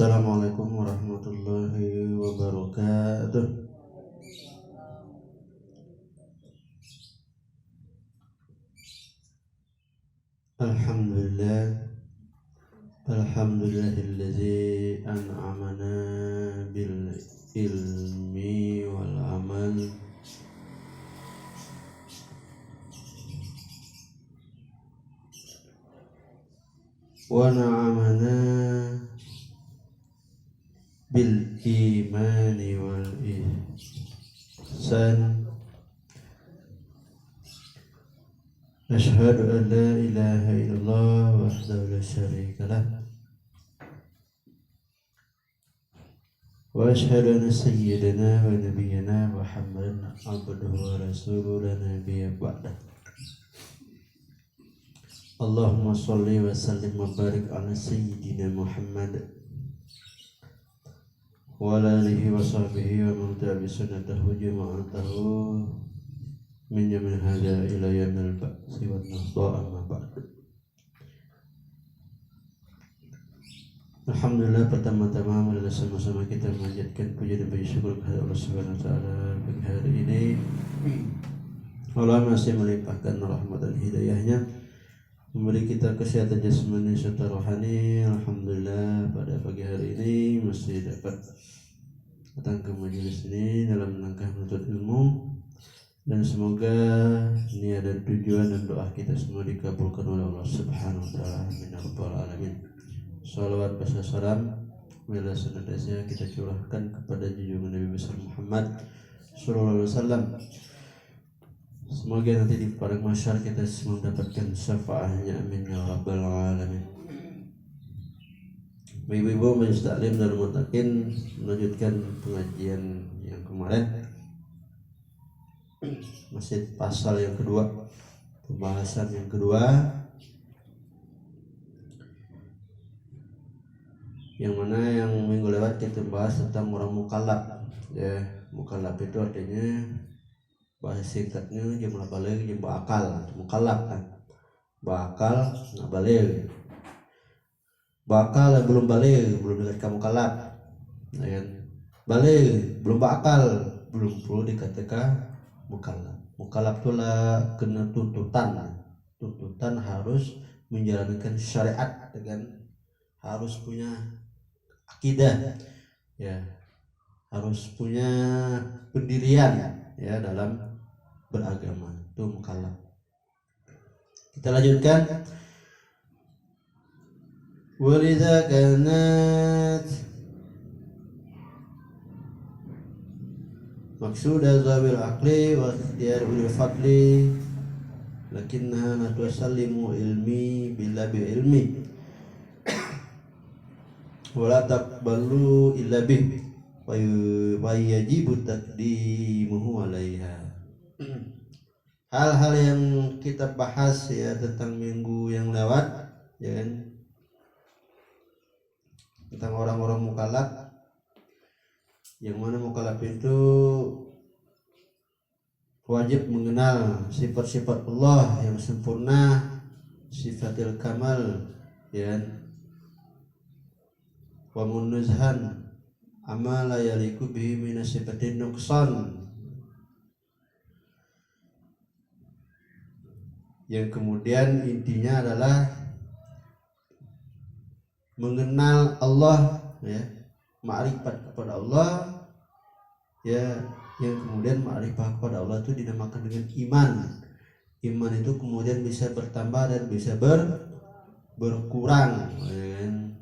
Assalamualaikum warahmatullahi wabarakatuh. Alhamdulillahilladzi an'amana bil ilmi wal amal wa na'amana bil imani wal ihsan. Asyhadu an la ilaha illallah wahdahu la syarika lah wa asyhadu anna sayyidana wa nabiyyana Muhammadan abduhu wa rasuluhu la nabiyya ba'dah. Allahumma sholli wa sallim wa barik ala sayyidina Muhammad wa ala alihi wa sahbihi wa man tabi'a sunnatahu jama'atahu min yamin hadha ila yamil ba'si wa nahda amma ba'd. Alhamdulillah, pertama-tama marilah sama-sama kita memanjatkan puja dan puji syukur kepada Allah Subhanahu wa taala. Pagi hari ini Allah masih melimpahkan rahmat dan hidayahnya, memberi kita kesehatan jasmani serta rohani. Alhamdulillah, pada pagi hari ini masih dapat datang ke majelis ini dalam rangka menuntut ilmu, dan semoga niat dan tujuan dan doa kita semua dikabulkan oleh Allah Subhanahu wa taala. Amin ya rabbal alamin. Shalawat beserta salam bila senantiasa kita curahkan kepada junjungan Nabi besar Muhammad sallallahu alaihi wasallam. Semoga nanti di padang mahsyar kita semua mendapatkan syafaatnya. Amin ya rabbal alamin. Ibu-ibu majelis taklim dan mutakin, melanjutkan pengajian yang kemarin, masih pasal yang kedua, pembahasan yang kedua, yang mana yang minggu lewat kita bahas tentang orang mukallaf. Ya, mukallaf itu artinya bahasa singkatnya jumlah balik jumlah akal. Mukallaf kan bakal nggak balik, bakal belum balik, belum dekat kamu mukallaf, kan? Balik belum bakal, belum perlu dikatakan mukallaf. Mukallaf itulah kena tuntutan harus menjalankan syariat, dengan harus punya akidah, ya, harus punya pendirian ya dalam beragama, itu mukallaf. Kita lanjutkan. Walidza kanat maksuda zawil aqli wa ikhtiyar ulil fadli lakinnaha la tusallimu ilmi bila bi ilmi wala taqbalu illa bih wa yajibu taqdimuhu alaiha. Hal-hal yang kita bahas ya tentang minggu yang lewat, ya kan, tentang orang-orang mukallaf, yang mana mukallaf itu wajib mengenal sifat-sifat Allah yang sempurna, sifatil kamal, ya, wa munuzhan amma la yaliku bihi min sifatin nuqsan. Yang kemudian intinya adalah mengenal Allah, ya, ma'rifat kepada Allah, ya, yang kemudian ma'rifat kepada Allah itu dinamakan dengan iman. Iman itu kemudian bisa bertambah dan bisa berkurang, ya kan?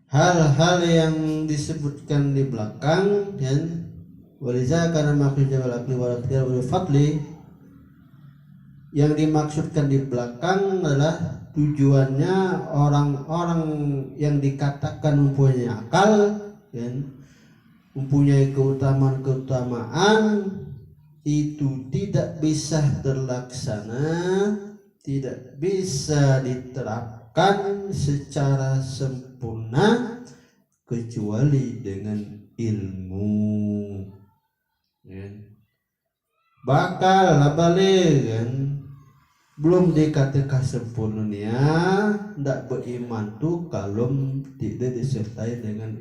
Hal-hal yang disebutkan di belakang, dan waliza karena maksud jabal akli wal ikhtiyar wal fadli, yang dimaksudkan di belakang adalah tujuannya orang-orang yang dikatakan mempunyai akal, dan mempunyai keutamaan itu tidak bisa terlaksana, tidak bisa diterapkan secara sempurna kecuali dengan ilmu, ya. bakal balik kan belum dikatakan sempurna ndak beriman tuh kalau tidak disertai dengan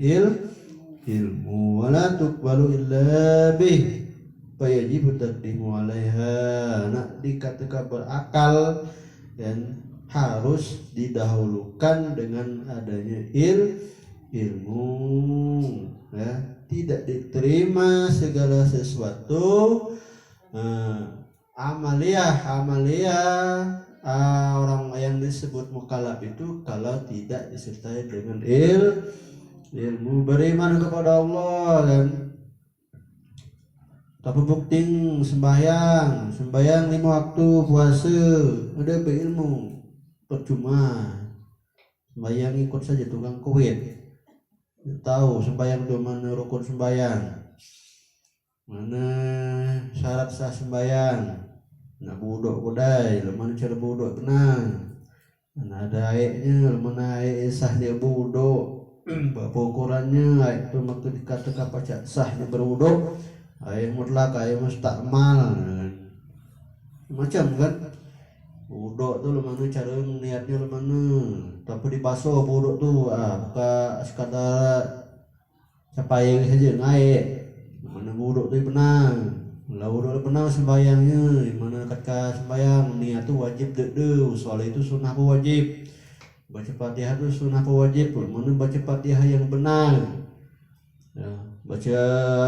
ilmu wala tuqbalu illa bih fayajib taqdimu alaiha nak dikatakan berakal dan harus didahulukan dengan adanya ilmu ya tidak diterima segala sesuatu amaliyah orang yang disebut mukallaf itu kalau tidak disertai dengan ilmu beriman kepada Allah kan tapi bukti sembahyang 5 waktu puasa ada berilmu percuma sembahyang ikut saja tukang kuit tahu sembahyang itu mana rukun sembahyang mana syarat sah sembahyang nak budok kodai lemana cara budok tenang mana ada ayatnya lemana ayat sahnya budok berapa ukurannya ayat itu maka dikatakan pacak sahnya berwuduk ayat mutlak ayat mustakmal macam kan budok tu lemana cara niatnya lemana tapi dibasuh budok tu bukan sekadar capai saja naik mana budok tu benang kalau budok benang sembayangnya mana kata sembayang niat tu wajib dek soal itu sunnah pun wajib baca Fatihah tu sunnah pun wajib mana baca Fatihah yang benar ya, baca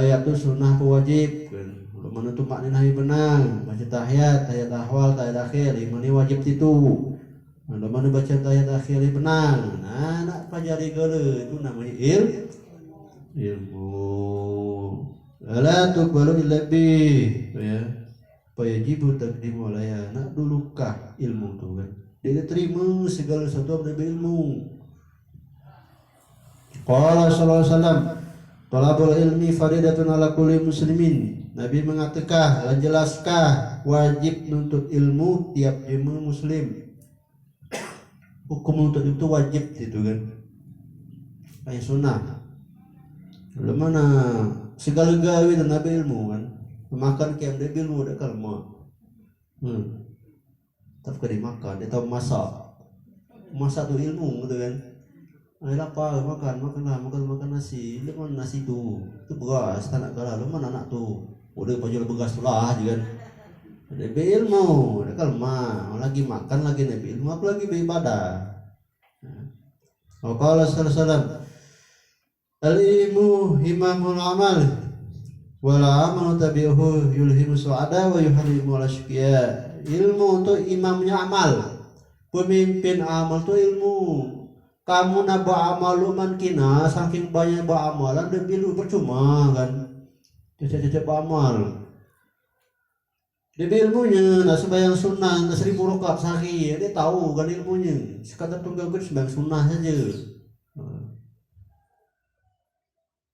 ayat tu sunnah pun wajib kan mana tu makna yang benar baca tahiyat awal tahiyat akhir ini wajib itu mana baca tahiyat akhir yang benar nak pelajari gala itu namanya ilmu la tuqbalu illa bih ya fayajibu taqdimu alaiha nak dulukah ilmu tu kan dia terima segala sesuatu dari ilmu. Qala sallallahu alaihi wasallam talabul ilmi faridatun ala kulli muslimin. Nabi mengatakan jelaskah wajib nuntut ilmu tiap jemaah muslim. Hukum nuntut itu wajib itu kan. Kayak sunnah. Lemana segala gawe dan nabi ilmu kan. Makan kiam dia ilmu dak kalma. Tapi dimakan, dia tahu masak tu ilmu gitu kan. Ay lapar makan nasi, lemon nasi tu beras tak nak kalah lemon anak tu. Udah pajul beras tu lah kan. Ada ilmu, ada kalma, lagi makan lagi nabi ilmu, apa lagi beribadah. Qala sallallahu alaihi wasallam al-ilmu himamul amal wala amalu tabi'uhu yulhimu su'ada wa yuharrimu al-ashqiya. Ilmu untuk imamnya amal, pemimpin amal itu ilmu. Kamu nak beramal man kina saking banyak beramalan dan bilu percuma kan. Cecek beramal. Dia ilmunya nak sembahyang sunnah nak 1000 rakaat sehari, dia tahu kan ilmunya. Sekadar tunggal sembahyang sunnah saja.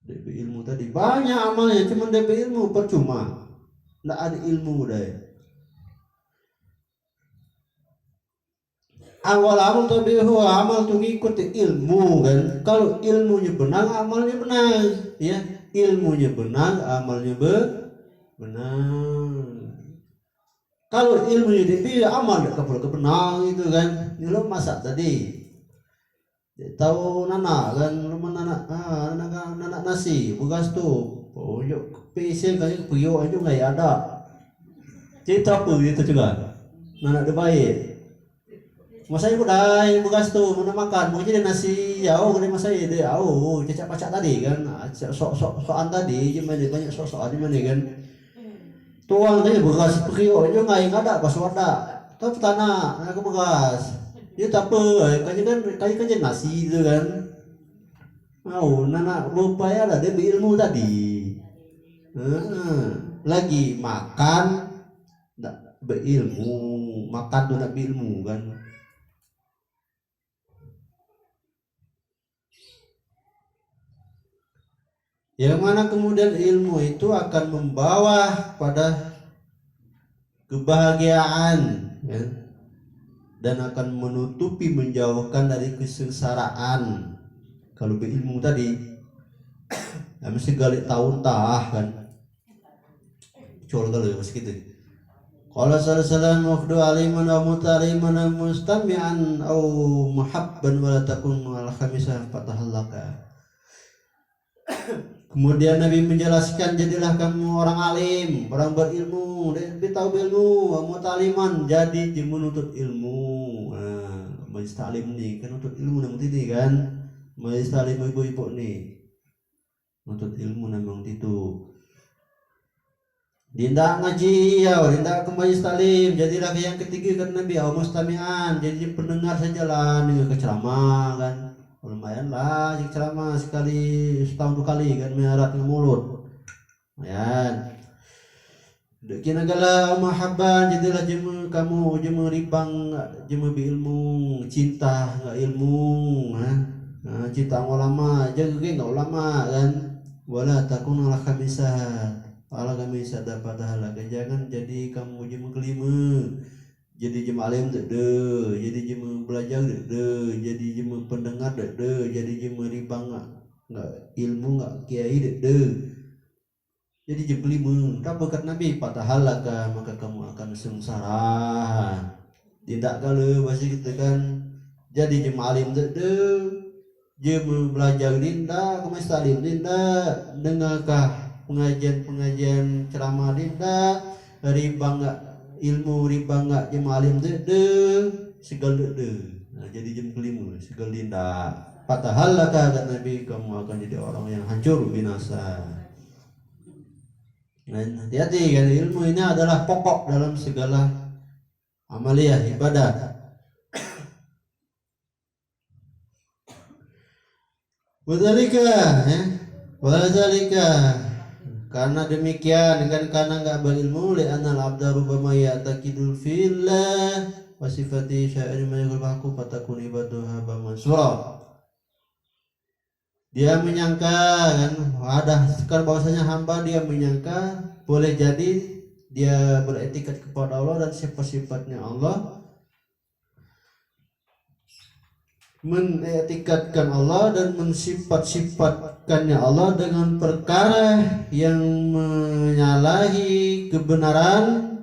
Dia ilmu tadi banyak amalnya, cuma dia ilmu percuma. Tak ada ilmu dah. Awal amal tabi'uhu amal tu ngikuti ilmu kan. Kalau ilmunya benar amalnya benar ya. Ilmunya benar amalnya benar. Kalau ilmunya dipilih amal tak kapal benar itu kan. Ini lo masak tadi. Dia tahu nanak kan nanak nasi beras tu. Oh yuk PC kan puyuk aja enggak ada. Cerita apa itu juga. Nanak dia baik. Masa ibu dah beras tu mana makan mau jadi nasi jauh dari masa dia jauh cecak-pacak tadi kan sok-sokan tadi je banyak sok-sokan di mana kan tuang tadi beras periuk je ngai ada pas ada tapi tanah nak beras dia tak apa kayak nasi tu kan nak berupaya lah dia berilmu tadi lagi makan tak berilmu makan tu nak berilmu kan. Yang mana kemudian ilmu itu akan membawa pada kebahagiaan ya, dan akan menutupi menjauhkan dari kesengsaraan. Kalau berilmu tadi ya mesti galik tahun tah kan col kalau masih gitu Qala sallallahu waqdu aliman wa mutaliman mustami'an aw muhabban wa la takun al khamisah fatahallaka. Kemudian Nabi menjelaskan, jadilah kamu orang alim, orang berilmu, dan tahu ilmu, wa mutaliman, jadi menuntut ilmu. Nah, majlis taklim nih kan nuntut ilmu namung ini kan. Majlis taklim ibu-ibu nih. Nuntut ilmu namung itu. Dinda ngaji ya, dinda ke majlis taklim, jadilah yang ketiga kan Nabi, au mustami'an, jadi pendengar sajalah dengan ceramah kan. Lumayan lah jika ceramah sekali setahun 2 kali kan miarat dengan mulut lumayan dekina gala mahabban jadilah jemu kamu jemu ribang jemu ilmu cinta nggak ilmu nah, cinta ulama jaga nggak ulama kan wala takun ala khamisah dapat hala jangan jadi kamu jemu kelima jadi jemu alim dede, jadi jemu belajar dede, jadi jemu pendengar dede, jadi jemu ribang nggak ilmu nggak kiai dede, jadi jemu kelima. Apa kata Nabi? Patahalaka maka kamu akan sengsara. Tidak kalau masih kita kan jadi jemu alim dede, jemu belajar dinda, kamu salim dinda, dengarkah pengajian ceramah dinda, ribang nggak ilmu riba nggak jema alim dede segal dede. Nah, jadi jam kelima segal dinda patahalaka kata Nabi kamu akan jadi orang yang hancur binasa. Nah, hati-hati kan ilmu ini adalah pokok dalam segala amaliyah ibadah. Wadzalika karena demikian dengan karena enggak berilmu li'anal abda rubbama ya'taqidul fillah wa sifati sya'ir mayul baku fatakun ibaduha mansura. Dia menyangka kan ada sekar bahwasanya hamba dia menyangka boleh jadi dia beretikat kepada Allah dan sifat-sifatnya Allah, menetikatkan Allah dan mensifat-sifatkannya Allah dengan perkara yang menyalahi kebenaran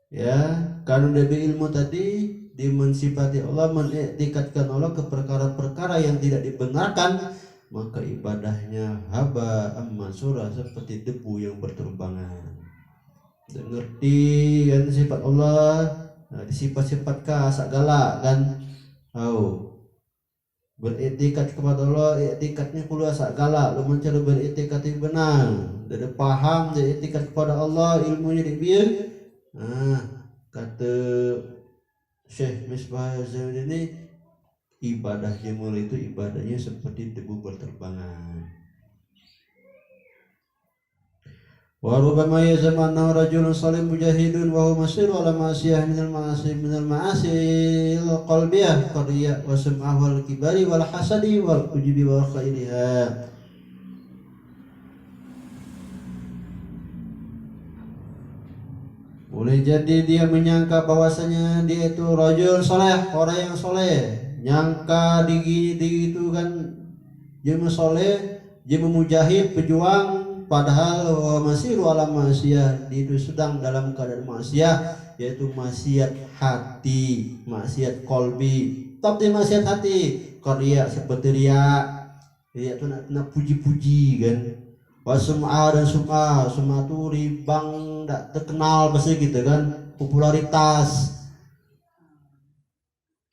ya, karena dari ilmu tadi dia mensifati Allah, menetikatkan Allah ke perkara-perkara yang tidak dibenarkan, maka ibadahnya haba mansura seperti debu yang berterbangan. Dan ngerti kan sifat Allah, nah, sifat-sifat segala kan beretikat kepada Allah, etikatnya pula segala lu mencari beretikat yang benar, ada paham dia etikat kepada Allah, ilmunya dia. Nah, kata Syekh Misbah Zain ini ibadah jemur itu ibadahnya seperti debu berterbangan. Wa rubbama yazmanna rajulun salim mujahidun wa huwa masir ala ma'asiyah minal ma'asi qalbiyah qadiyah wa sam'ah wal kibari wal hasadi wal ujubi wal khairiha. Boleh jadi dia menyangka bahwasanya dia itu rajul soleh, orang yang soleh, nyangka di itu kan jema soleh, jema mujahid, pejuang, padahal masih ala maksiat, itu sedang dalam keadaan maksiat, yaitu maksiat hati, maksiat kolbi. Tapi maksiat hati, karya seperti riya itu nak puji-puji kan. Wasum'ah dan sum'ah itu ribang tak terkenal pasti gitu kan, popularitas.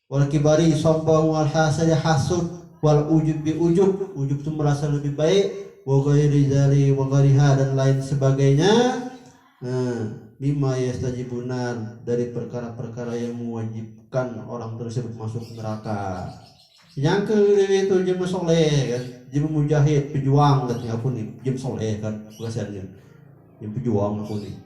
Wal kibari sombong, wal hasad hasud, wal ujub bi ujub itu merasa lebih baik, wa ghairi zali wa ghariha dan lain sebagainya. Bima yastajibunan dari perkara-perkara yang mewajibkan orang tersebut masuk neraka. Yang kedua itu jema soleh kan, jema mujahid, pejuang katanya aku nih, jema soleh kan, bukannya jema pejuang aku nih.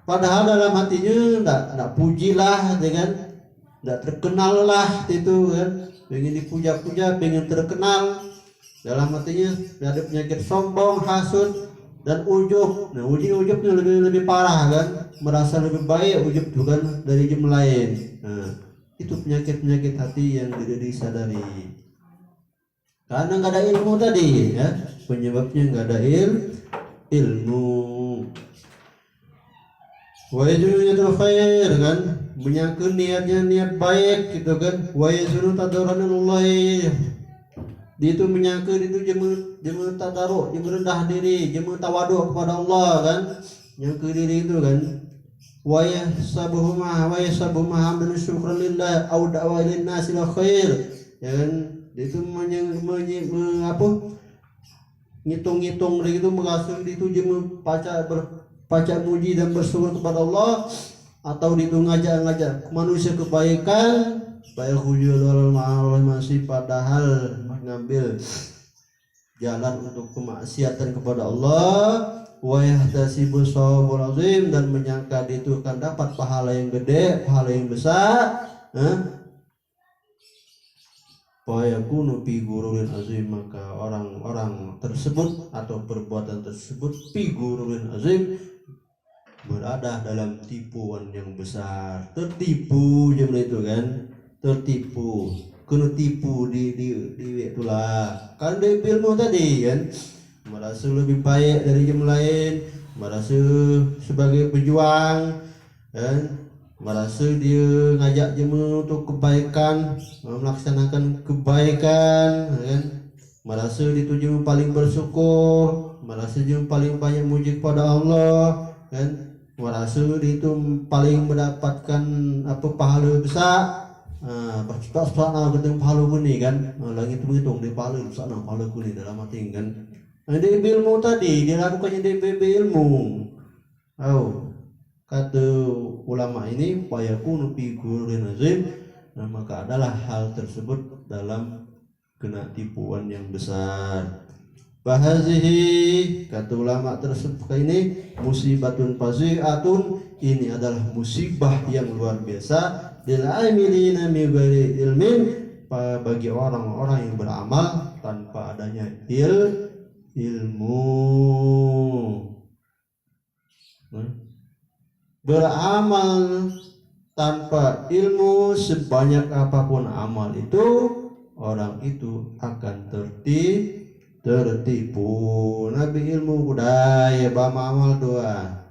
Padahal dalam hatinya enggak pujilah dengan enggak terkenal lah itu kan, pengen dipuja-puja, pengen terkenal. Dalam hatinya ada penyakit sombong, hasud dan ujub. Nah, ujubnya lebih parah kan, merasa lebih baik ujub itu kan dari jemaah lain. Nah, itu penyakit-penyakit hati yang tidak disadari. Karena nggak ada ilmu tadi ya, penyebabnya nggak ada ilmu. Wa yazunu niyatul khair kan, menyangka niatnya niat baik gitu kan. Wa yazunu tadarrunallahi, dia itu menyangka itu jemu tadarruk, jemu rendah diri, jemu tawaduk kepada Allah kan, nyangka diri itu kan. Wa yahsabuhuma hamdan syukran lillah au da'wa lin nasi la khair, ya kan. Dia itu ngitung-ngitung begitu, mengasih itu jemu baca muji dan bersyukur kepada Allah, atau itu ngajak manusia kebaikan, baik hujul masih padahal mengambil jalan untuk kemaksiatan kepada Allah. Wa yahtasibu shawabul azim, dan menyangka itu akan dapat pahala yang gede, pahala yang besar. Fa yakunu fi gururin azim, maka orang-orang tersebut atau perbuatan tersebut fi gururin azim, berada dalam tipuan yang besar. Tertipu jam itu kan, tertipu, kena tipu di itulah kan di ilmu tadi kan, merasa lebih baik dari jam lain, merasa sebagai pejuang kan, merasa dia ngajak jemaah untuk kebaikan, melaksanakan kebaikan kan, merasa dituju paling bersyukur, merasa dia paling banyak muji kepada Allah kan, merasa dia itu paling mendapatkan pahala besar. Pas sana ketemu pahala kuni kan, lagi itu menghitung dia pahala sana pahala kuni dalam hati kan. Di ilmu tadi dia lakukannya di ilmu. Kata ulama ini fayakunu fi gururin azim, maka adalah hal tersebut dalam kena tipuan yang besar. Bahazihi, kata ulama tersebut ini musibatun fazi'atun, ini adalah musibah yang luar biasa lil amilina min ghairi ilmin, bagi orang-orang yang beramal tanpa adanya ilmu. Beramal tanpa ilmu, sebanyak apapun amal itu, orang itu akan tertipu. Nabi ilmu budaya bama amal doa.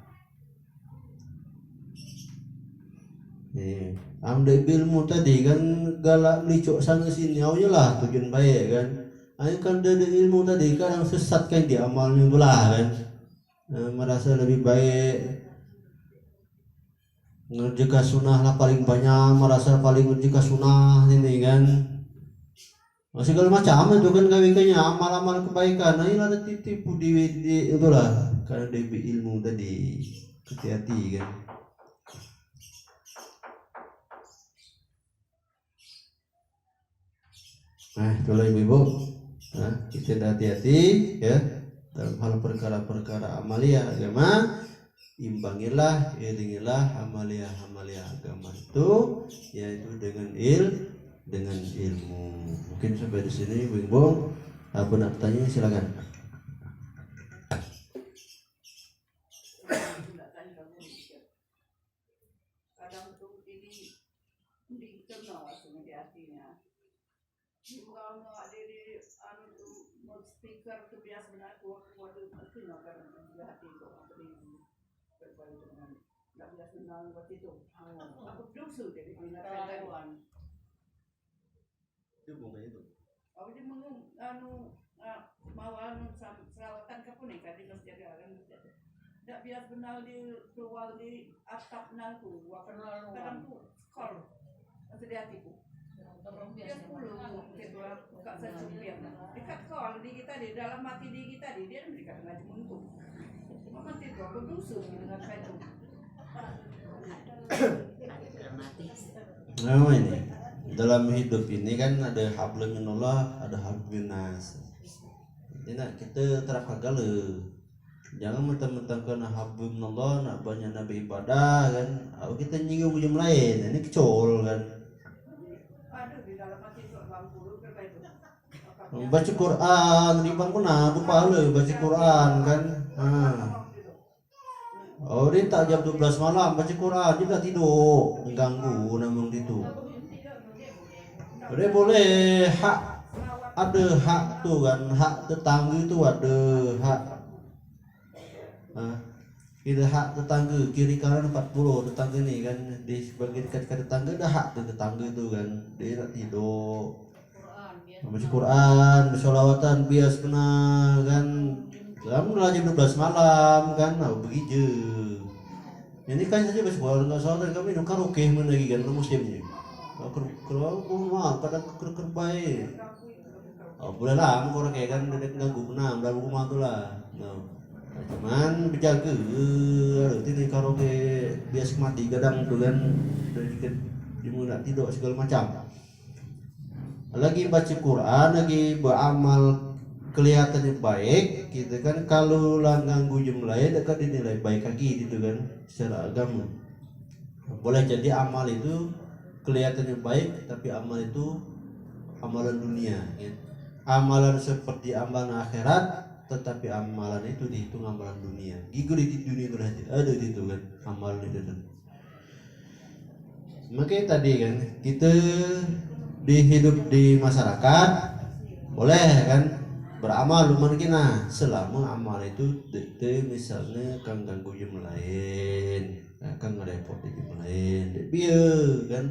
Ambil ilmu tadi kan galak licuk sana sini, awalnya lah tujuan baik kan. Ayo kan dari ilmu tadi kadang sesat kan di amalnya pula kan. Merasa lebih baik ngerjakan sunnah lah paling banyak, merasa paling ngerjakan sunnah ini kan. Segala macam itu kan kawinnya amal-amal kebaikan. Nah ini ada tipu di itulah karena dari ilmu tadi, hati-hati kan. Nah itulah ibu-ibu, kita hati-hati ya dalam hal perkara-perkara amalia agama. Imbangilah, iringilah amalia agama itu, yaitu dengan ilmu. Mungkin sampai di sini ibu-ibu. Apa nak tanya silakan. Kadang tuh ini dikenal sebagai artinya. Kalau nggak diri anu speaker tuh biasa benar waktu itu nggak kan hati itu berbalik dengan nggak biasa benar waktu itu. Aku dosu jadi punya Taiwan. Itu bukan itu. Aku dia mau selawatan ke pun kan di masjid kan. Nggak biasa benar di keluar di atap nalku. Kadang tuh skor masih di hatiku. Dia 10 buka sesupian dekat kol di kita di dalam hati di kita di dia dekat ngaji untuk mama itu aku dusun dengan itu. Nah ini dalam hidup ini kan ada hablum minallah, ada hablum minas. Jadi kita terapagale. Jangan mentang-mentang kena hablum minallah nak banyak nabi ibadah kan, kita nyinggung jam lain. Ini kecol kan. Baca Quran di bangku aku pahala baca Quran kan. Oh dia tak jam 12 malam baca Quran dia tak tidur, mengganggu namun itu. Dia boleh hak, ada hak tuh kan, hak tetangga itu ada hak. kita hak tetangga kiri kanan 40 tetangga nih kan di sebagian dekat tetangga dah hak tuh tetangga itu kan dia nak tidur baca Quran bersolawatan bias kena kan kamu lah jam 12 malam kan begitu ini kan saja baca Quran nggak salah dan kami nukar oke mana lagi kan musimnya kalau mah kadang kerbaik boleh lah orang kayak kan dedek ganggu menang dalam rumah tu lah cuman berjaga aduh ini karaoke biasa mati kadang tu kan dia nak tidur segala macam lagi baca Quran lagi beramal kelihatannya baik gitu kan kalau lah ganggu jumlah dekat dinilai baik lagi gitu kan secara agama boleh jadi amal itu kelihatannya baik tapi amal itu amalan dunia ya. Amalan seperti amalan akhirat tetapi amalan itu dihitung amalan dunia. Gigu di dunia itu ada itu kan amalan itu. Makanya tadi kan kita hidup di masyarakat boleh kan beramal lumayan kena selama amal itu misalnya kang ganggu jam lain, kang ngerepot di jam lain, biar kan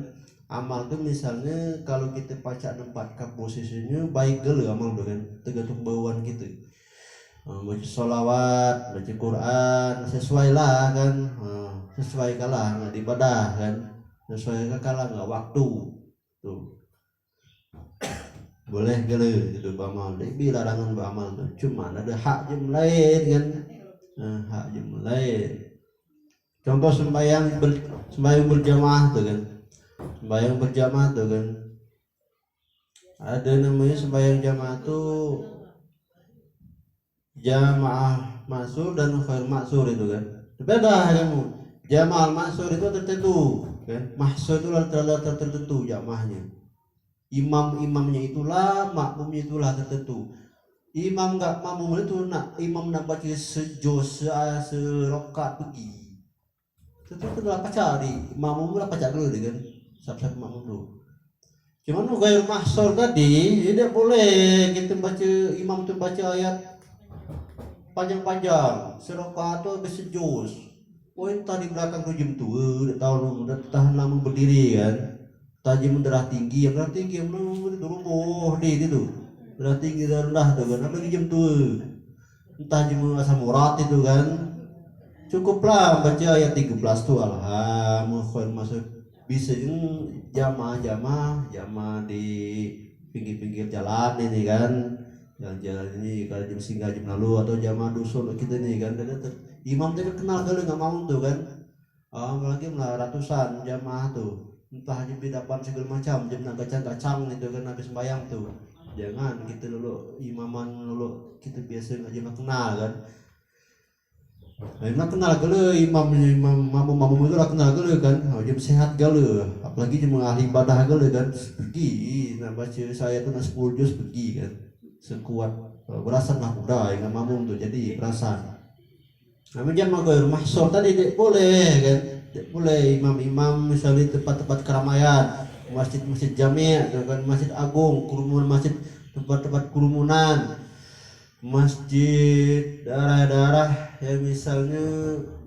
amal tuh misalnya kalau kita pacak tempat posisinya baik gele amal tuh kan tergantung bawaan gitu. Baca sholawat, baca Quran, sesuai lah kan, sesuai kalah nggak ibadah kan, sesuai kalah nggak waktu, tuh boleh gele itu beramal, tapi larangan beramal tuh, cuma ada hak jam lain kan, hak jam lain. Contoh sembahyang berjamaah tuh kan, sembahyang berjamaah tuh kan, ada namanya sembahyang jamaah tuh. Jamaah maksur dan khair maksur itu kan beda kamu. Jamaah maksur itu tertentu kan, maksur itu tertentu jamaahnya, imamnya itulah, makmumnya itulah tertentu. Imam enggak makmum itu imam nak baca sejuz serokat pergi itu apa cari makmum lah pacak dulu kan siap makmum dulu. Cuman khair maksur tadi tidak boleh kita baca imam tu baca ayat panjang-panjang serokat atau besejus. Tadi belakang tu jam tua tahu udah tahan lama berdiri kan, tajam darah tinggi yang rubuh di itu darah tinggi darah rendah tu kan, apalagi jam tua entah jam asam urat itu kan. Cukuplah baca ayat 13 tu alhamdulillah masuk bisa jamaah di pinggir-pinggir jalan ini kan, jalan ini kalau jam singgah jam lalu atau jamaah dusun kita nih kan, imam tadi kenal kali nggak mau tuh kan, apalagi ratusan jamaah tuh entah jam bidapan segala macam jam nak gacang itu kan habis sembahyang tuh, jangan kita dulu imaman dulu kita biasa aja nak kenal kan. Nak kenal gale imam itu lah kenal gale kan, jam sehat gale, apalagi jam ahli ibadah gale kan, pergi nak baca saya tuh nak 10 juz pergi kan, sekuat berasan lah udah yang mamum tuh jadi berasan. Namun jam magoir mahsur tadi tidak boleh kan, tidak boleh imam misalnya tempat-tempat keramaian, masjid jami' kan, masjid agung, kerumunan masjid tempat-tempat kerumunan, masjid daerah-daerah ya misalnya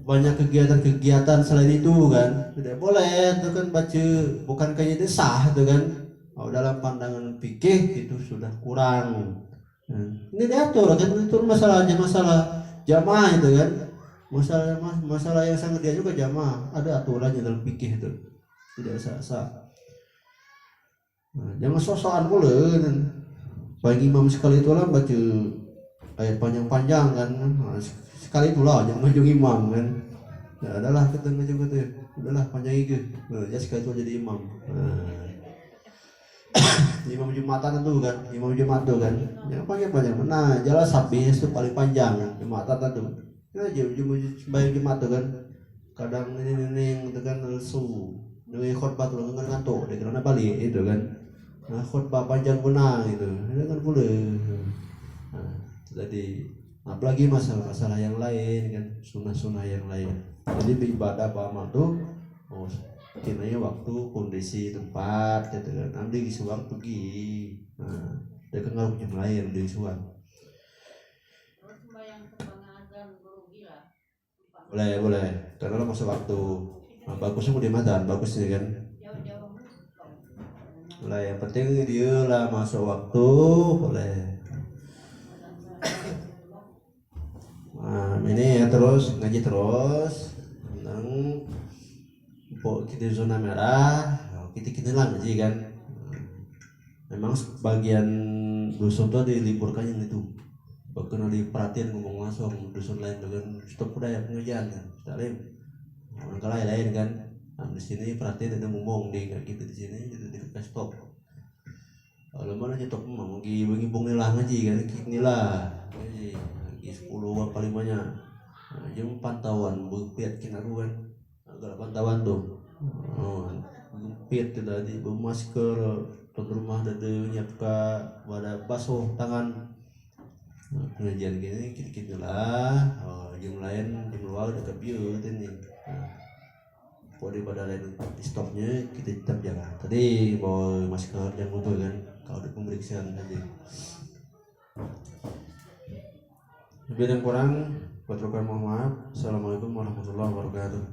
banyak kegiatan-kegiatan selain itu kan tidak boleh itu kan baca bukan kayak itu sah itu kan. Dalam pandangan fikih itu sudah kurang. Ini diatur kan, itu masalah jamaah itu kan, masalah yang sangat dia juga jamaah ada aturannya dalam fikih itu tidak sah. Jangan sosokan boleh kan. Bagi imam sekali itu lah baca ayat panjang-panjang kan, sekali itulah jangan ngajung imam kan. Ya adalah kita ngajung itu, udahlah panjang itu, ya sekali itu jadi imam. Imam Jumatan itu kan, imam Jumat itu kan, yang panjang-panjang. Nah jalan sabis itu paling panjang Jumatan itu. Ya sembahyang Jumat itu kan, kadang ini itu kan lesu, dengan khutbah tuh ngantuk, deh karena balik itu kan. Nah khutbah panjang benar itu kan boleh. Jadi apalagi masalah yang lain kan, sunnah yang lain. Jadi beribadah beramal tuh kinanya waktu kondisi tempat gitu kan, ambil disuang pergi, dia kan ngaruh yang lain ambil disuang. boleh karena masa waktu bagusnya mau di Madan bagus nih kan. Jauh-jauh. Lah yang penting dia lah masuk waktu boleh. Nah, ini ya terus ngaji terus tentang kita zona merah, kita lah ngaji kan. Memang sebagian dusun tuh diliburkan yang itu. Bahkan diperhatiin ngomong langsung dusun lain dengan stop udah ya pengajian kan, sekali orang lain kan. Nah, di sini perhatiin ada ngomong deh kayak gitu di sini di stop. Kalau mana nyetok mau ngibung nilah ngaji kan, inilah ngaji lagi 10 apa 5-nya. Nah, jam pantauan bukit kena aku kan, agak pantauan tuh. Oh, bukit itu tadi bermasker, tuan rumah ada nyiapkan pada basuh tangan. Nah, pengajian gini kita lah, jam lain jam luar dekat biut ini. Nah, daripada lain di stopnya kita tetap jaga. Tadi bawa masker jangan lupa kan, kalau ada pemeriksaan tadi. Lebih dan kurang, Assalamualaikum warahmatullahi wabarakatuh.